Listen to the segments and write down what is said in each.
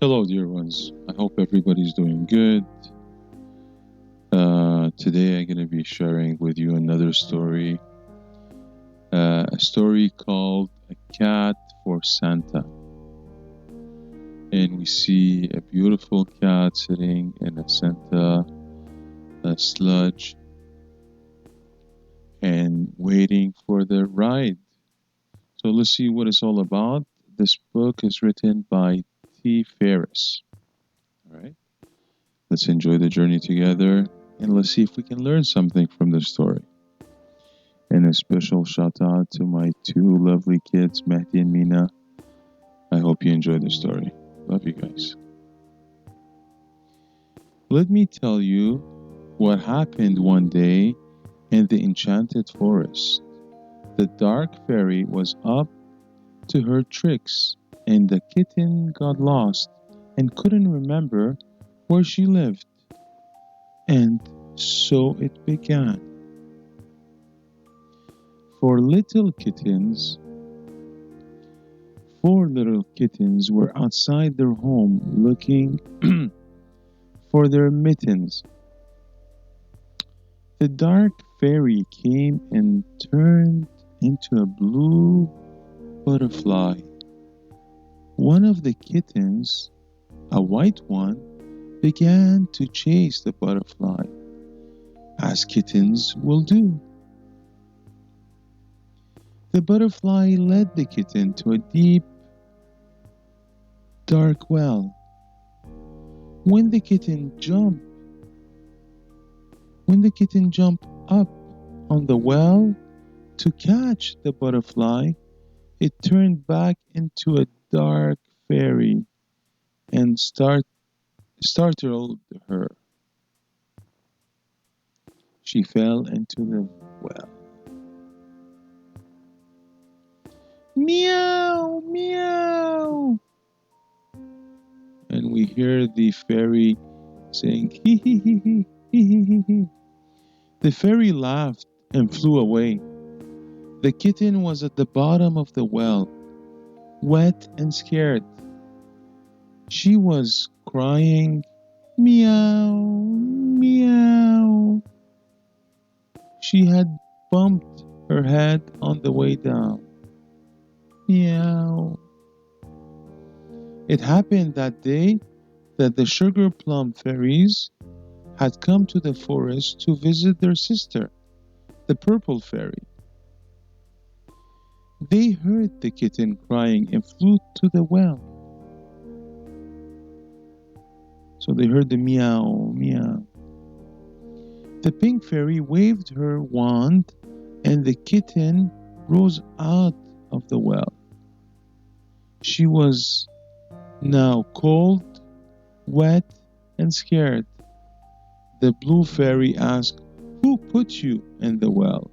Hello, dear ones. I hope everybody's doing good. Today, I'm going to be sharing with you another story, a story called A Cat for Santa. And we see a beautiful cat sitting in a Santa sludge and waiting for the ride. So let's see what it's all about. This book is written by Ferries. All right. Let's enjoy the journey together and let's see if we can learn something from the story. And a special shout out to my two lovely kids, Mehdi and Mina. I hope you enjoy the story. Love you guys. Let me tell you what happened one day in the enchanted forest. The dark fairy was up to her tricks, and the kitten got lost and couldn't remember where she lived. And so it began. For little kittens, Four little kittens were outside their home looking for their mittens. The dark fairy came and turned into a blue butterfly. One of the kittens, a white one, began to chase the butterfly, as kittens will do. The butterfly led the kitten to a deep, dark well. When the kitten jumped up on the well to catch the butterfly, it turned back into a dark fairy and startled her. She fell into the well. Meow, meow. And we hear the fairy saying, hee hee hee hee hee hee hee hee. The fairy laughed and flew away. The kitten was at the bottom of the well, wet and scared. She was crying, meow, meow. She had bumped her head on the way down. Meow. It happened that day that the sugar plum fairies had come to the forest to visit their sister, the purple fairy. They heard the kitten crying and flew to the well. So they heard the meow, meow. The pink fairy waved her wand and the kitten rose out of the well. She was now cold, wet, and scared. The blue fairy asked, "Who put you in the well?"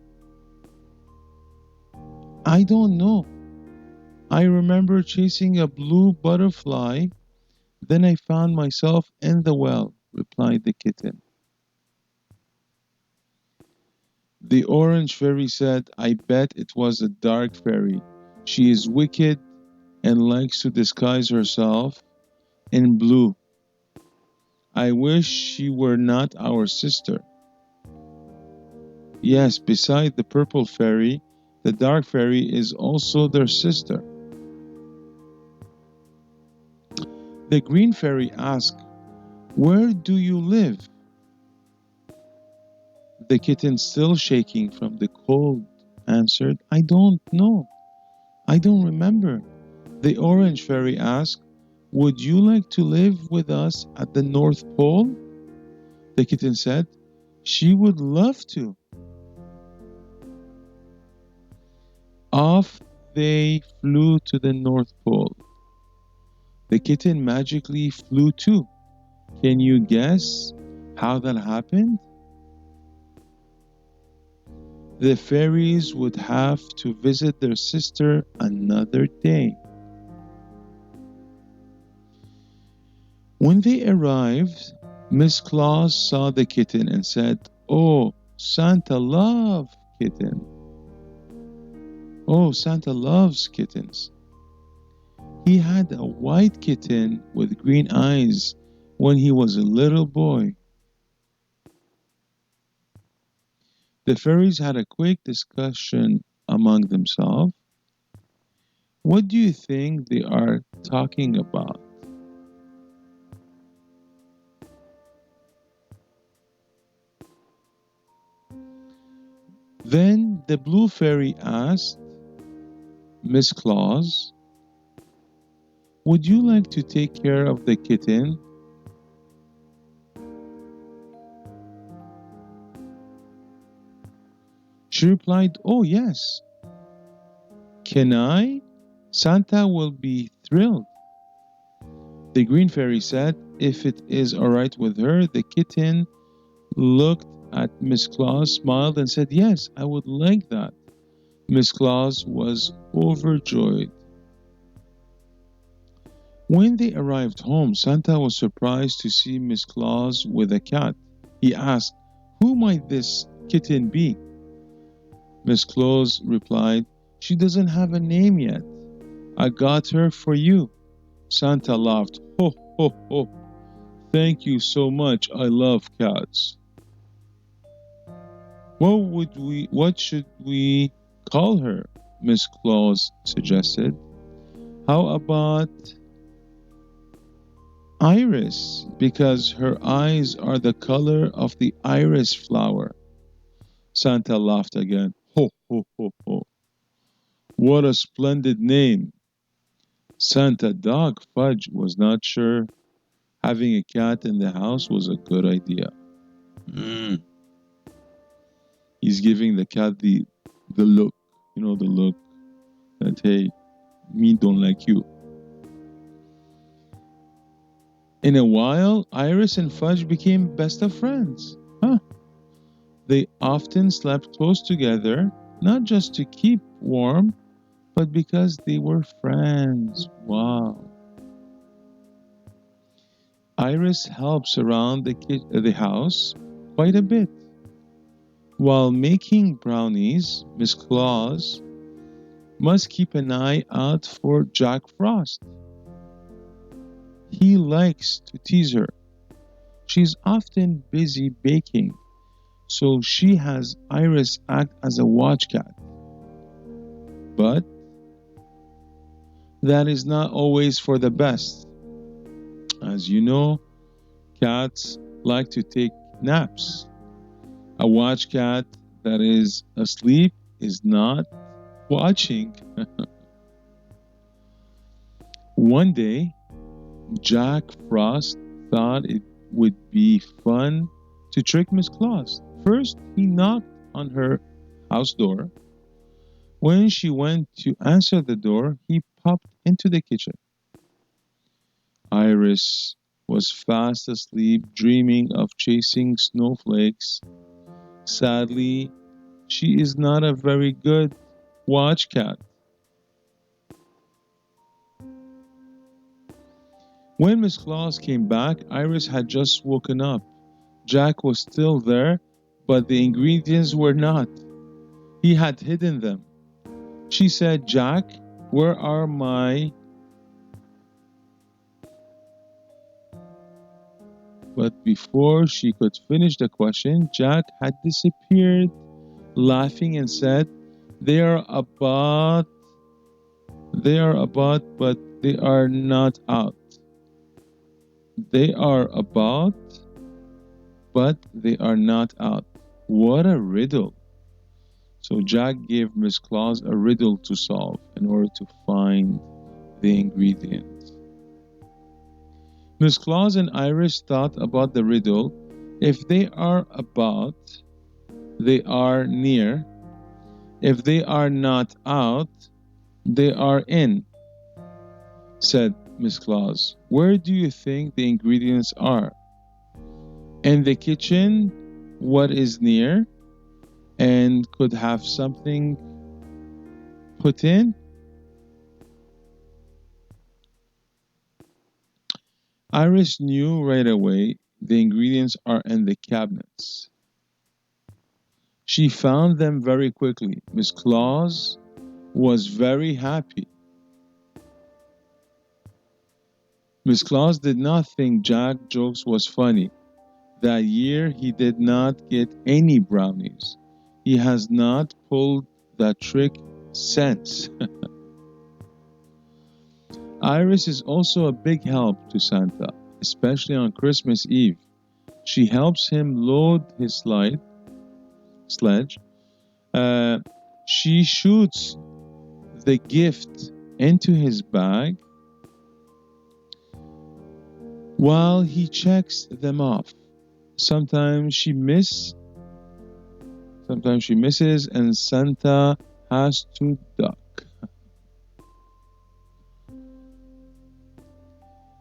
"I don't know. I remember chasing a blue butterfly, then I found myself in the well," replied the kitten. The orange fairy said, "I bet it was a dark fairy. She is wicked and likes to disguise herself in blue. I wish she were not our sister." "Yes, beside the purple fairy, the dark fairy is also their sister." The green fairy asked, "Where do you live?" The kitten, still shaking from the cold, answered, "I don't know. I don't remember." The orange fairy asked, "Would you like to live with us at the North Pole?" The kitten said, she would love to. Off they flew to the North Pole. The kitten magically flew too. Can you guess how that happened? The fairies would have to visit their sister another day. When they arrived, Miss Claus saw the kitten and said, "Oh, Santa loves kitten. Oh, Santa loves kittens. He had a white kitten with green eyes when he was a little boy. The fairies had a quick discussion among themselves. What do you think they are talking about? Then the blue fairy asked, Miss Claus, would you like to take care of the kitten? She replied, oh, yes. Can I? Santa will be thrilled. The green fairy said, if it is all right with her. The kitten looked at Miss Claus, smiled, and said, yes, I would like that. Miss Claus was overjoyed. When they arrived home, Santa was surprised to see Miss Claus with a cat. He asked, who might this kitten be? Miss Claus replied, she doesn't have a name yet. I got her for you. Santa laughed, ho, ho, ho. Thank you so much. I love cats. What should we call her? Miss Claus suggested. How about Iris? Because her eyes are the color of the iris flower. Santa laughed again. Ho, ho, ho, ho. What a splendid name. Santa Dog Fudge was not sure having a cat in the house was a good idea. Mm. He's giving the cat the look, the look that, hey, me don't like you. In a while, Iris and Fudge became best of friends. Huh. They often slept close together, not just to keep warm, but because they were friends. Wow. Iris helps around the house quite a bit. While making brownies, Miss Claus must keep an eye out for Jack Frost. He likes to tease her. She's often busy baking, so she has Iris act as a watch cat. But that is not always for the best. As you know, cats like to take naps. A watch cat that is asleep is not watching. One day, Jack Frost thought it would be fun to trick Miss Claus. First, he knocked on her house door. When she went to answer the door, he popped into the kitchen. Iris was fast asleep, dreaming of chasing snowflakes. Sadly, she is not a very good watch cat. When Miss Claus came back, Iris had just woken up. Jack was still there, but the ingredients were not. He had hidden them. She said, Jack, where are my... But before she could finish the question, Jack had disappeared, laughing and said, They are about, but they are not out. They are about, but they are not out. What a riddle. So Jack gave Miss Claus a riddle to solve in order to find the ingredients. Miss Claus and Iris thought about the riddle. If they are about, they are near. If they are not out, they are in, said Miss Claus. Where do you think the ingredients are? In the kitchen, what is near and could have something put in? Iris knew right away the ingredients are in the cabinets. She found them very quickly. Miss Claus was very happy. Miss Claus did not think Jack jokes was funny. That year he did not get any brownies. He has not pulled that trick since. Iris is also a big help to Santa, especially on Christmas Eve. She helps him load his sledge. Uh, she shoots the gift into his bag while he checks them off. Sometimes she miss, sometimes she misses, and Santa has to duck.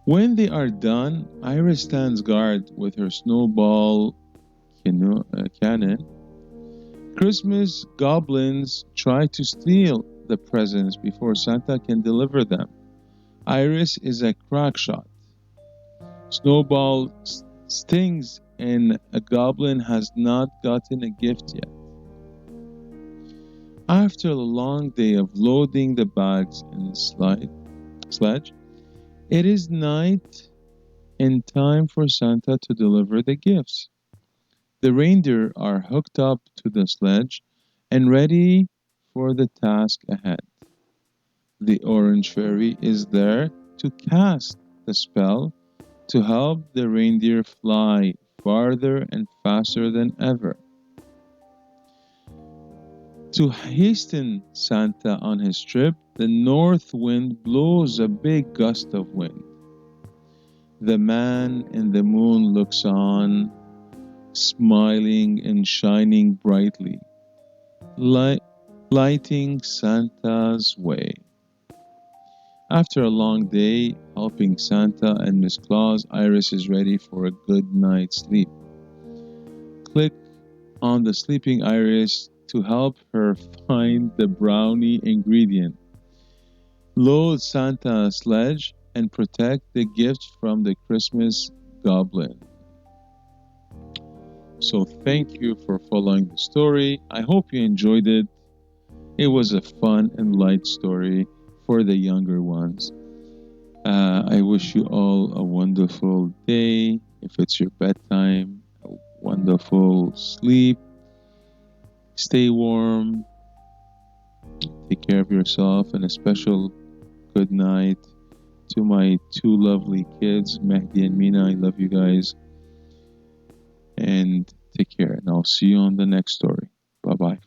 When they are done, Iris stands guard with her snowball cannon. Christmas goblins try to steal the presents before Santa can deliver them. Iris is a crack shot. Snowball stings and a goblin has not gotten a gift yet. After a long day of loading the bags in the sledge, it is night and time for Santa to deliver the gifts. The reindeer are hooked up to the sledge and ready for the task ahead. The orange fairy is there to cast the spell to help the reindeer fly farther and faster than ever. To hasten Santa on his trip, the north wind blows a big gust of wind. The man in the moon looks on, smiling and shining brightly, lighting Santa's way. After a long day helping Santa and Miss Claus, Iris is ready for a good night's sleep. Click on the sleeping Iris to help her find the brownie ingredient. Load Santa's sledge and protect the gift from the Christmas goblin. So thank you for following the story. I hope you enjoyed it. It was a fun and light story for the younger ones. I wish you all a wonderful day. If it's your bedtime, a wonderful sleep. Stay warm. Take care of yourself, and a special good night to my two lovely kids, Mehdi and Mina. I love you guys. And take care. And I'll see you on the next story. Bye bye.